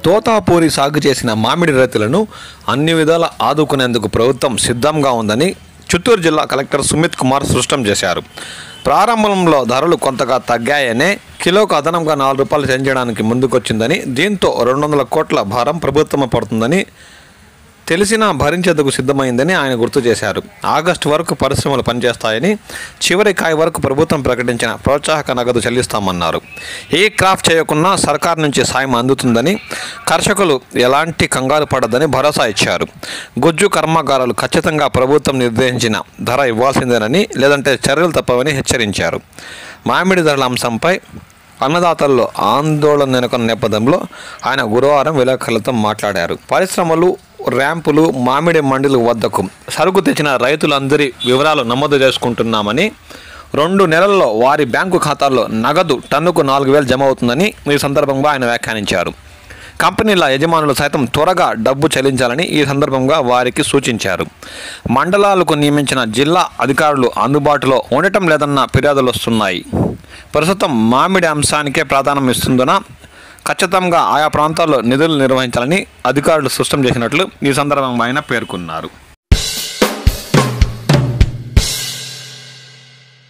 తోతాపూరి సాగు చేసిన మామిడి రైతులను అన్ని విధాల ఆదుకునేందుకు ప్రభుత్వం సిద్ధంగా ఉందని చిత్తూరు జిల్లా కలెక్టర్ సుమిత్ కుమార్ స్పష్టం చేశారు. ప్రారంభంలో ధరలు కొంతగా తగ్గాయనే కిలోకు అదనంగా ₹4 చెల్లించడానికి ముందుకొచ్చిందని, దీంతో 200 కోట్ల భారం ప్రభుత్వం పడుతుందని తెలిసినా భరించేందుకు సిద్ధమైందని ఆయన గుర్తు చేశారు. ఆగస్టు వరకు పరిశ్రమలు పనిచేస్తాయని, చివరి కాయ వరకు ప్రభుత్వం ప్రకటించిన ప్రోత్సాహక నగదు చెల్లిస్తామన్నారు. ఏ క్రాప్ చేయకున్నా సర్కార్ నుంచి సాయం అందుతుందని, కర్షకులు ఎలాంటి కంగారు పడదని భరోసా ఇచ్చారు. గుజ్జు కర్మాగారాలు ఖచ్చితంగా ప్రభుత్వం నిర్దేశించిన ధర ఇవ్వాల్సిందేనని, లేదంటే చర్యలు తప్పవని హెచ్చరించారు. మామిడి ధరల అంశంపై అన్నదాతల్లో ఆందోళన నెలకొన్న నేపథ్యంలో ఆయన గురువారం విలేకరులతో మాట్లాడారు. పరిశ్రమలు, ర్యాంపులు, మామిడి మండీల వద్దకు సరుకు తెచ్చిన రైతులందరి వివరాలు నమోదు చేసుకుంటున్నామని, 2 నెలల్లో వారి బ్యాంకు ఖాతాల్లో నగదు టన్నుకు 4,000 జమ అవుతుందని ఈ సందర్భంగా ఆయన వ్యాఖ్యానించారు. కంపెనీల యజమానులు సైతం త్వరగా డబ్బు చెల్లించాలని ఈ సందర్భంగా వారికి సూచించారు. మండలాలకు నియమించిన జిల్లా అధికారులు అందుబాటులో ఉండటం లేదన్న ఫిర్యాదులు వస్తున్నాయి. ప్రస్తుతం మామిడి అంశానికే ప్రాధాన్యం ఇస్తుందన ఖచ్చితంగా ఆయా ప్రాంతాల్లో నిధులు నిర్వహించాలని అధికారులు స్పష్టం చేసినట్లు ఈ సందర్భంగా ఆయన పేర్కొన్నారు.